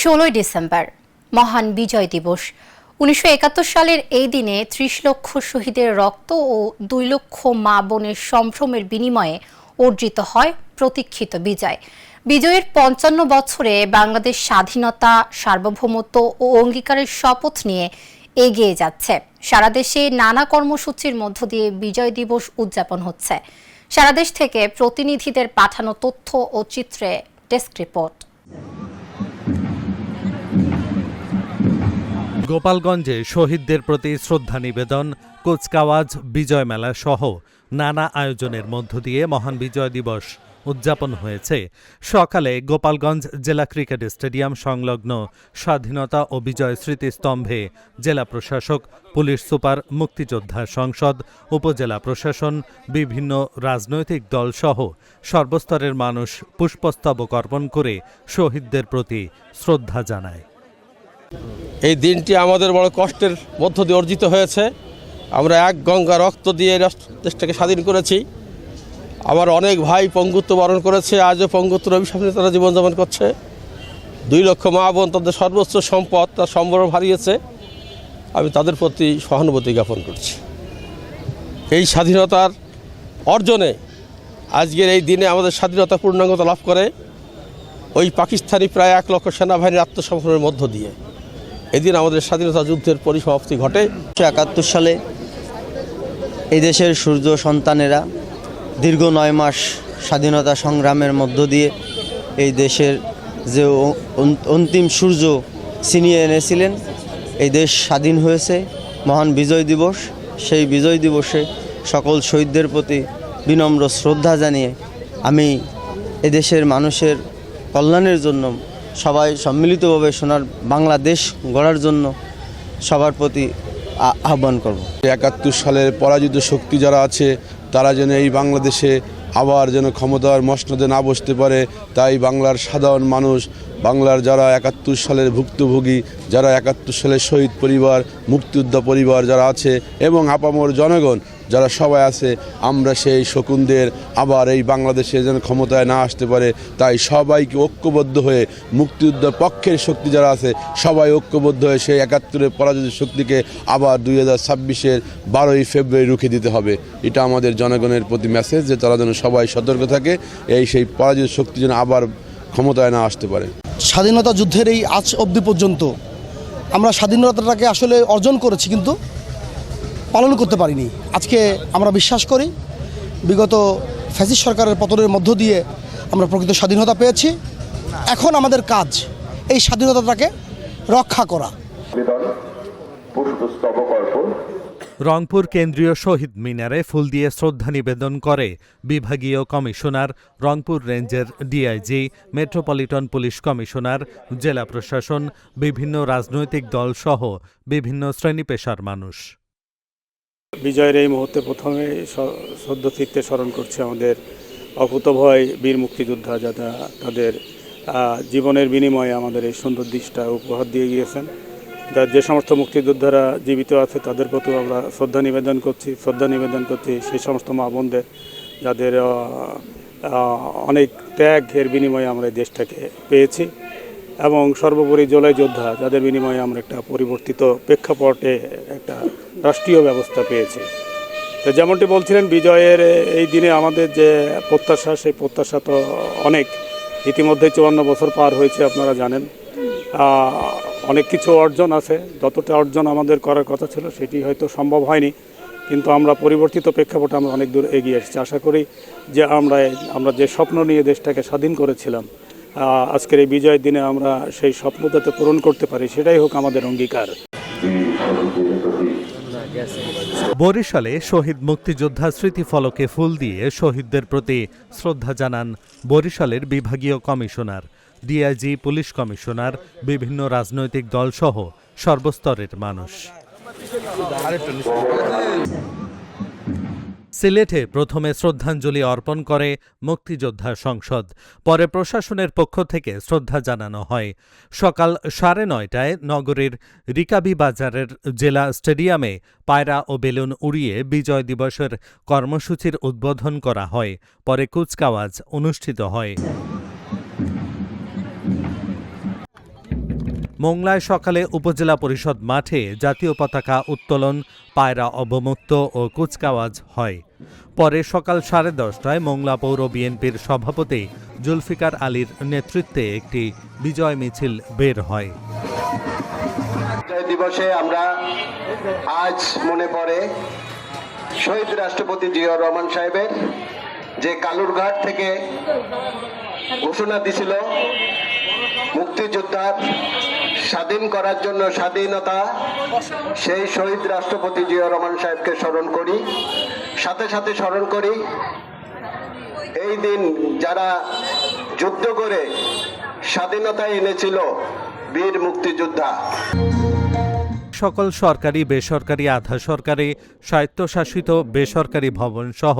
16 December মহান বিজয় দিবস। 1971 সালের এই দিনে 30 লক্ষ শহীদের রক্ত ও 2 লক্ষ মা বোনের সম্ভ্রমের বিনিময়ে অর্জিত হয় প্রতীক্ষিত বিজয়। বিজয়ের 55 বছরে বাংলাদেশ স্বাধীনতা, সার্বভৌমত্ব ও অঙ্গীকারের শপথ নিয়ে এগিয়ে যাচ্ছে। সারা দেশে নানা কর্মসূচির মধ্য দিয়ে বিজয় দিবস উদযাপন হচ্ছে। সারা দেশ থেকে প্রতিনিধিদের পাঠানো তথ্য ও চিত্রে ডেস্ক রিপোর্ট। গোপালগঞ্জে শহীদদের প্রতি শ্রদ্ধা নিবেদন, কুচকাওয়াজ, বিজয় মেলা সহ নানা আয়োজনের মধ্য দিয়ে মহান বিজয় দিবস উদযাপন হয়েছে। সকালে গোপালগঞ্জ জেলা ক্রিকেট স্টেডিয়াম সংলগ্ন স্বাধীনতা ও বিজয় স্মৃতিস্তম্ভে জেলা প্রশাসক, পুলিশ সুপার, মুক্তিযোদ্ধা সংসদ, উপজেলা প্রশাসন, বিভিন্ন রাজনৈতিক দল সহ সর্বস্তরের মানুষ পুষ্পস্তবক অর্পণ করে শহীদদের প্রতি শ্রদ্ধা জানায়। এই দিনটি আমাদের বড় কষ্টের মধ্য দিয়ে অর্জিত হয়েছে। আমরা এক গঙ্গা রক্ত দিয়ে দেশটাকে স্বাধীন করেছি। আমার অনেক ভাই পঙ্গুত্ব বরণ করেছে, আজও পঙ্গুত্বের অভিশাপে তারা জীবনযাপন করছে। 2 লক্ষ মা বোন তাদের সর্বোচ্চ সম্পদ, তার সম্ভ্রম হারিয়েছে। আমি তাদের প্রতি সহানুভূতি জ্ঞাপন করছি। এই স্বাধীনতার অর্জনে আজকের এই দিনে আমাদের স্বাধীনতা পূর্ণাঙ্গতা লাভ করে ওই পাকিস্তানি প্রায় 1 লক্ষ সেনাবাহিনীর আত্মসমর্পণের মধ্য দিয়ে। এদিন আমাদের স্বাধীনতা যুদ্ধের পরিসমাপ্তি ঘটে। 1971 সালে এই দেশের সূর্য সন্তানেরা দীর্ঘ 9 মাস স্বাধীনতা সংগ্রামের মধ্য দিয়ে এই দেশের যে অন্তিম সূর্য ছিনিয়ে এনেছিলেন, এই দেশ স্বাধীন হয়েছে। মহান বিজয় দিবস, সেই বিজয় দিবসে সকল শহীদদের প্রতি বিনম্র শ্রদ্ধা জানিয়ে আমি এদেশের মানুষের কল্যাণের জন্য সবাই সম্মিলিতভাবে সোনার বাংলাদেশ গড়ার জন্য সবার প্রতি আহ্বান করব। 71 সালের পরাজিত শক্তি যারা আছে তারা যেন এই বাংলাদেশে আবার যেন ক্ষমতার মসনদে না বসতে পারে, তাই বাংলার সাধারণ মানুষ, বাংলার যারা 71 সালের ভুক্তভোগী, যারা 71 সালের শহীদ পরিবার, মুক্তিযোদ্ধা পরিবার যারা আছে এবং আপামর জনগণ যারা সবাই আছে, আমরা সেই শকুনদের আবার এই বাংলাদেশে যেন ক্ষমতায় না আসতে পারে, তাই সবাইকে ঐক্যবদ্ধ হয়ে মুক্তিযুদ্ধের পক্ষের শক্তি যারা আছে সবাই ঐক্যবদ্ধ হয়ে সেই 71-এর পরাজিত শক্তিকে আবার 2026-এর 12ই ফেব্রুয়ারি রুখে দিতে হবে। এটা আমাদের জনগণের প্রতি মেসেজ যে তারা যেন সবাই সতর্ক থাকে, সেই পরাজিত শক্তি যেন আবার ক্ষমতায় না আসতে পারে। স্বাধীনতা যুদ্ধের এই আজ অবধি পর্যন্ত আমরা স্বাধীনতাটাকে আসলে অর্জন করেছি, কিন্তু পালন করতে পারিনি। আজকে আমরা বিশ্বাস করি বিগত ফ্যাসিস্ট সরকারের পতনের মধ্য দিয়ে আমরা প্রকৃত স্বাধীনতা পেয়েছি। এখন আমাদের কাজ এই স্বাধীনতাটাকে রক্ষা করা। রংপুর কেন্দ্রীয় শহীদ মিনারে ফুল দিয়ে শ্রদ্ধা নিবেদন করে বিভাগীয় কমিশনার, রংপুর রেঞ্জের ডিআইজি, মেট্রোপলিটন পুলিশ কমিশনার, জেলা প্রশাসন, বিভিন্ন রাজনৈতিক দল সহ বিভিন্ন শ্রেণী পেশার মানুষ। বিজয়ের এই মুহূর্তে প্রথমে শ্রদ্ধাচিত্তে স্মরণ করছে আমাদের অকুতভয় বীর মুক্তিযোদ্ধা, যারা তাদের জীবনের বিনিময়ে আমাদের এই সুন্দর দেশটা উপহার দিয়ে গিয়েছেন। যে সমস্ত মুক্তিযোদ্ধারা জীবিত আছে তাদের প্রতি আমরা শ্রদ্ধা নিবেদন করছি সেই সমস্ত মা বোনদের যাদের অনেক ত্যাগের বিনিময়ে আমরা এই দেশটাকে পেয়েছি, এবং সর্বোপরি জুলাই যোদ্ধা যাদের বিনিময়ে আমরা একটা পরিবর্তিত প্রেক্ষাপটে একটা রাষ্ট্রীয় ব্যবস্থা পেয়েছি। তো যেমনটি বলছিলেন, বিজয়ের এই দিনে আমাদের যে প্রত্যাশা, সেই প্রত্যাশা তো অনেক। ইতিমধ্যে 54 বছর পার হয়েছে, আপনারা জানেন। অনেক কিছু অর্জন আছে, যতটা অর্জন আমাদের করার কথা ছিল সেটি হয়তো সম্ভব হয়নি, কিন্তু আমরা পরিবর্তিত প্রেক্ষাপটে আমরা অনেক দূর এগিয়ে এসেছি। আশা করি যে আমরা যে স্বপ্ন নিয়ে দেশটাকে স্বাধীন করেছিলাম, আজকের এই বিজয়ের দিনে আমরা সেই স্বপ্ন যাতে পূরণ করতে পারি, সেটাই হোক আমাদের অঙ্গীকার। বরিশালে শহীদ মুক্তিযোদ্ধা স্মৃতিফলকে ফুল দিয়ে শহীদদের প্রতি শ্রদ্ধা জানান বরিশালের বিভাগীয় কমিশনার, ডিআইজি, পুলিশ কমিশনার, বিভিন্ন রাজনৈতিক দল সহ সর্বস্তরের মানুষ। সিলেটে প্রথমে শ্রদ্ধাঞ্জলি অর্পণ করে মুক্তিযোদ্ধা সংসদ, পরে প্রশাসনের পক্ষ থেকে শ্রদ্ধা জানানো হয়। সকাল 9:30টায় নগরীর রিকাবি বাজারের জেলা স্টেডিয়ামে পায়রা ও বেলুন উড়িয়ে বিজয় দিবসের কর্মসূচির উদ্বোধন করা হয়। পরে কুচকাওয়াজ অনুষ্ঠিত হয়। মোংলায় সকালে উপজেলা পরিষদ মাঠে জাতীয় পতাকা উত্তোলন, পায়রা অবমুক্ত ও কুচকাওয়াজ হয়। পরে সকাল 10:30টায় মোংলা পৌর বিএনপির সভাপতি জুলফিকার আলীর নেতৃত্বে একটি বিজয় মিছিল বের হয়। বিজয় দিবসে আমরা আজ মনে পড়ে শহীদ রাষ্ট্রপতি জিয়াউর রহমান সাহেবের যে কালুরঘাট থেকে ঘোষণা দিছিল মুক্তিযোদ্ধার স্বাধীন করার জন্য স্বাধীনতা, সেই শহীদ রাষ্ট্রপতি জিয়াউর রহমান সাহেবকে স্মরণ করি। সাথে সাথে স্মরণ করি এই দিন যারা যুদ্ধ করে স্বাধীনতা এনেছিল বীর মুক্তিযোদ্ধা। সকল সরকারি, বেসরকারি, আধা সরকারি, স্বায়ত্তশাসিত বেসরকারি ভবন সহ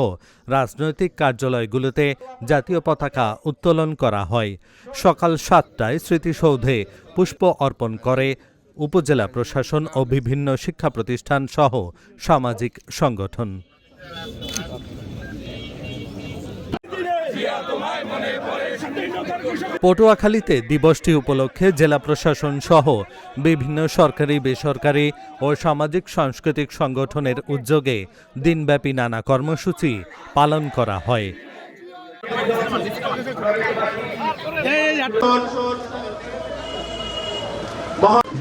রাজনৈতিক কার্যালয়গুলোতে জাতীয় পতাকা উত্তোলন করা হয়। সকাল 7টায় স্মৃতিসৌধে পুষ্প অর্পণ করে উপজেলা প্রশাসন ও বিভিন্ন শিক্ষা প্রতিষ্ঠান সহ সামাজিক সংগঠন। পটুয়াখালীতে দিবসটি উপলক্ষে জেলা প্রশাসন সহ বিভিন্ন সরকারি, বেসরকারি ও সামাজিক সাংস্কৃতিক সংগঠনের উদ্যোগে দিনব্যাপী নানা কর্মসূচি পালন করা হয়।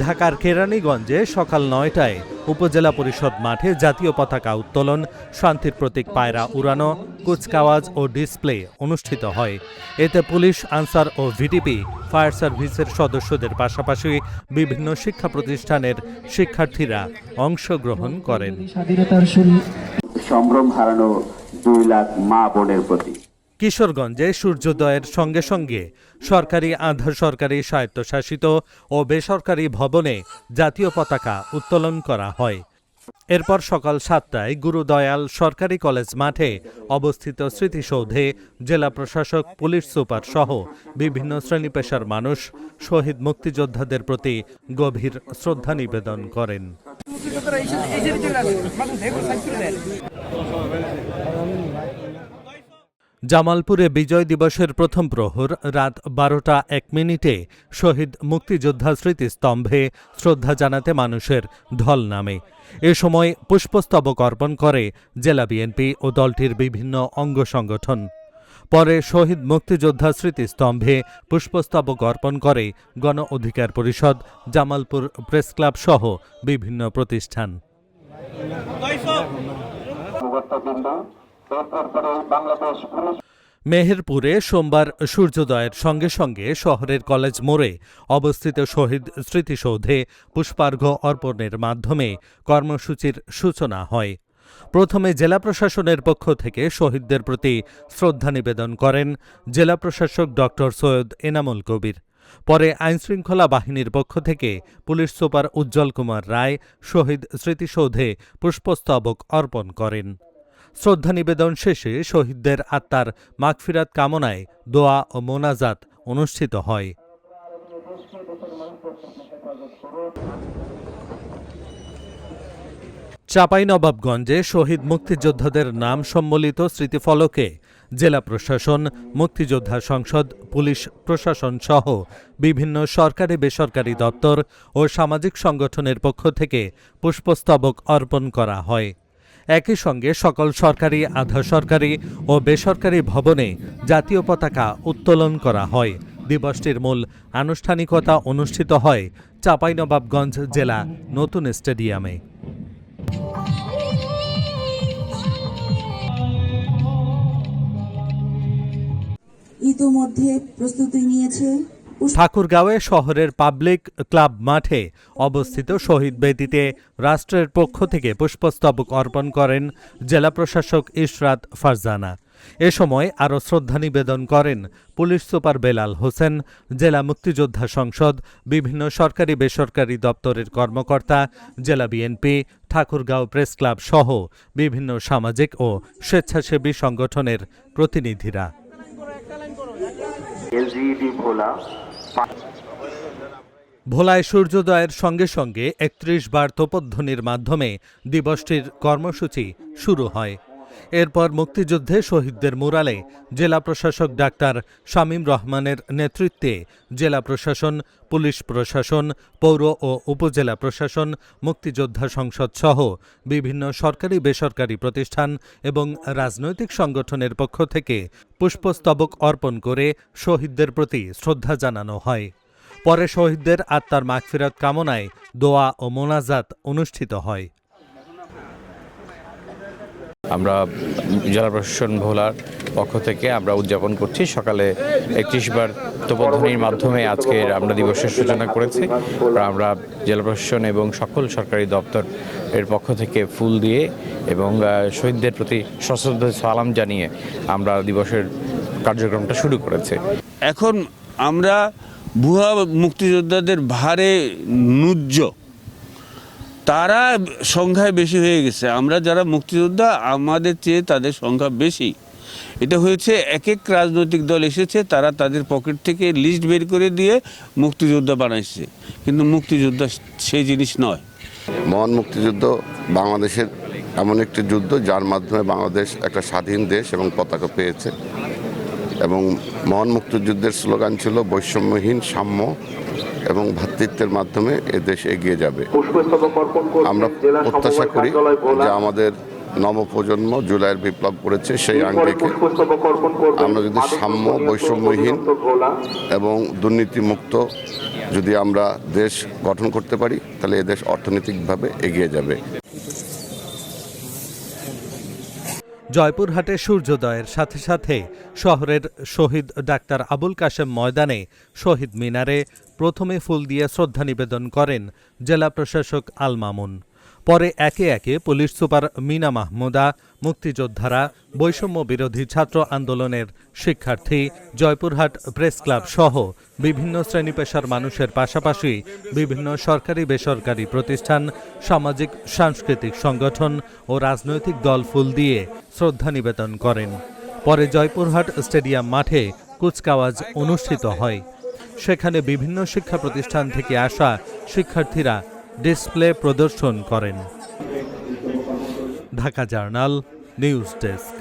ঢাকার কেরানীগঞ্জে সকাল 9টায় উপজেলা পরিষদ মাঠে জাতীয় পতাকা উত্তোলন, শান্তির প্রতীক পায়রা উড়ানো, কুচকাওয়াজ ও ডিসপ্লে অনুষ্ঠিত হয়। এতে পুলিশ, আনসার ও ভিডিপি, ফায়ার সার্ভিসের সদস্যদের পাশাপাশি বিভিন্ন শিক্ষা প্রতিষ্ঠানের শিক্ষার্থীরা অংশগ্রহণ করেন। স্বাধীনতার সম্ভ্রম হারানো 2 লাখ মা বোনের প্রতি। কিশোরগঞ্জে সূর্যোদয়ের সঙ্গে সঙ্গে সরকারি, আধা সরকারি, স্বায়ত্তশাসিত ও বেসরকারি ভবনে জাতীয় পতাকা উত্তোলন করা হয়। এরপর সকাল 7টায় গুরুদয়াল সরকারি কলেজ মাঠে অবস্থিত স্মৃতিসৌধে জেলা প্রশাসক, পুলিশ সুপার সহ বিভিন্ন শ্রেণী পেশার মানুষ শহীদ মুক্তিযোদ্ধাদের প্রতি গভীর শ্রদ্ধা নিবেদন করেন। জামালপুরে বিজয় দিবসের প্রথম প্রহর রাত 12:01 শহীদ মুক্তিযোদ্ধা স্মৃতিস্তম্ভে শ্রদ্ধা জানাতে মানুষের ঢল নামে। এ সময় পুষ্পস্তবক অর্পণ করে জেলা বিএনপি ও দলটির বিভিন্ন অঙ্গ সংগঠন। পরে শহীদ মুক্তিযোদ্ধা স্মৃতিস্তম্ভে পুষ্পস্তবক অর্পণ করে গণ অধিকার পরিষদ, জামালপুর প্রেস ক্লাব সহ বিভিন্ন প্রতিষ্ঠান। মেহেরপুরে সোমবার সূর্যোদয়ের সঙ্গে সঙ্গে শহরের কলেজ মোড়ে অবস্থিত শহীদ স্মৃতিসৌধে পুষ্পার্ঘ্য অর্পণের মাধ্যমে কর্মসূচির সূচনা হয়। প্রথমে জেলা প্রশাসনের পক্ষ থেকে শহীদদের প্রতি শ্রদ্ধা নিবেদন করেন জেলা প্রশাসক ডক্টর সৈয়দ এনামুল কবির। পরে আইনশৃঙ্খলা বাহিনীর পক্ষ থেকে পুলিশ সুপার উজ্জ্বল কুমার রায় শহীদ স্মৃতিসৌধে পুষ্পস্তবক অর্পণ করেন। শ্রদ্ধা নিবেদন শেষে শহীদদের আত্মার মাগফিরাত কামনায় দোয়া ও মোনাজাত অনুষ্ঠিত হয়। চাঁপাইনবাবগঞ্জে শহীদ মুক্তিযোদ্ধাদের নাম সম্বলিত স্মৃতিফলকে জেলা প্রশাসন, মুক্তিযোদ্ধা সংসদ, পুলিশ প্রশাসন সহ বিভিন্ন সরকারি, বেসরকারি দপ্তর ও সামাজিক সংগঠনের পক্ষ থেকে পুষ্পস্তবক অর্পণ করা হয়। একই সঙ্গে সকল সরকারি, আধা সরকারি ও বেসরকারি ভবনে জাতীয় পতাকা উত্তোলন করা হয়। দিবসটির মূল আনুষ্ঠানিকতা অনুষ্ঠিত হয় চাঁপাইনবাবগঞ্জ জেলা নতুন স্টেডিয়ামে। ইতোমধ্যে প্রস্তুতি নিয়েছে। ঠাকুরগাঁওয়ে শহরের পাবলিক ক্লাব মাঠে অবস্থিত শহীদ বেদিতে রাষ্ট্রের পক্ষ থেকে পুষ্পস্তবক অর্পণ করেন জেলা প্রশাসক ইশরাত ফারজানা। এ সময় আরও শ্রদ্ধা নিবেদন করেন পুলিশ সুপার বেলাল হোসেন, জেলা মুক্তিযোদ্ধা সংসদ, বিভিন্ন সরকারি, বেসরকারি দপ্তরের কর্মকর্তা, জেলা বিএনপি, ঠাকুরগাঁও প্রেস ক্লাব সহ বিভিন্ন সামাজিক ও স্বেচ্ছাসেবী সংগঠনের প্রতিনিধিরা। ভোলায় সূর্যোদয়ের সঙ্গে সঙ্গে 31 বার তোপধ্বনির মাধ্যমে দিবসটির কর্মসূচি শুরু হয়। এরপর মুক্তিযুদ্ধে শহীদদের মুরালে জেলা প্রশাসক ডাক্তার শামীম রহমানের নেতৃত্বে জেলা প্রশাসন, পুলিশ প্রশাসন, পৌর ও উপজেলা প্রশাসন, মুক্তিযোদ্ধা সংসদ সহ বিভিন্ন সরকারি বেসরকারি প্রতিষ্ঠান এবং রাজনৈতিক সংগঠনের পক্ষ থেকে পুষ্পস্তবক অর্পণ করে শহীদদের প্রতি শ্রদ্ধা জানানো হয়। পরে শহীদদের আত্মার মাগফিরাত কামনায় দোয়া ও মোনাজাত অনুষ্ঠিত হয়। আমরা জেলা প্রশাসন ভোলার পক্ষ থেকে আমরা উদযাপন করছি। সকালে 31 বার তোপধ্বনির মাধ্যমে আজকের আমরা দিবসের সূচনা করেছি। আমরা জেলা প্রশাসন এবং সকল সরকারি দপ্তর এর পক্ষ থেকে ফুল দিয়ে এবং শহীদদের প্রতি সশ্রদ্ধ সালাম জানিয়ে আমরা দিবসের কার্যক্রমটা শুরু করেছি। এখন আমরা ভুয়া মুক্তিযোদ্ধাদের ভারে নুজ্জ, তারা সংখ্যায় বেশি হয়ে গেছে। আমরা যারা মুক্তিযোদ্ধা আমাদের চেয়ে তাদের সংখ্যা বেশি। এটা হয়েছে এক এক রাজনৈতিক দল এসেছে, তারা তাদের পকেট থেকে লিস্ট বের করে দিয়ে মুক্তিযোদ্ধা বানাইছে, কিন্তু মুক্তিযোদ্ধা সেই জিনিস নয়। মহান মুক্তিযুদ্ধ বাংলাদেশের এমন একটি যুদ্ধ যার মাধ্যমে বাংলাদেশ একটা স্বাধীন দেশ এবং পতাকা পেয়েছে। এবং মহান মুক্তিযুদ্ধের স্লোগান ছিল বৈষম্যহীন, সাম্য এবং ভ্রাতৃত্বের মাধ্যমে এ দেশ এগিয়ে যাবে। আমরা প্রত্যাশা করি যে আমাদের নবপ্রজন্ম জুলাইয়ের বিপ্লব করেছে, সেই আঙ্গিকে আমরা যদি সাম্য, বৈষম্যহীন এবং দুর্নীতিমুক্ত যদি আমরা দেশ গঠন করতে পারি, তাহলে এ দেশ অর্থনৈতিকভাবে এগিয়ে যাবে। জয়পুরহাটে সূর্যোদয়ের সাথে সাথে শহরের শহীদ ডাক্তার আবুল কাশেম ময়দানে শহীদ মিনারে প্রথমে ফুল দিয়ে শ্রদ্ধা নিবেদন করেন জেলা প্রশাসক আল মামুন। পরে একে একে পুলিশ সুপার মিনা মাহমুদা, মুক্তিযোদ্ধারা, বৈষম্য বিরোধী ছাত্র আন্দোলনের শিক্ষার্থী, জয়পুরহাট প্রেস ক্লাব সহ বিভিন্ন শ্রেণী পেশার মানুষের পাশাপাশি বিভিন্ন সরকারি বেসরকারি প্রতিষ্ঠান, সামাজিক সাংস্কৃতিক সংগঠন ও রাজনৈতিক দল ফুল দিয়ে শ্রদ্ধা নিবেদন করেন। পরে জয়পুরহাট স্টেডিয়াম মাঠে কুচকাওয়াজ অনুষ্ঠিত হয়। সেখানে বিভিন্ন শিক্ষা প্রতিষ্ঠান থেকে আসা শিক্ষার্থীরা ডিসপ্লে প্রদর্শন করেন। Dhaka journal news desk.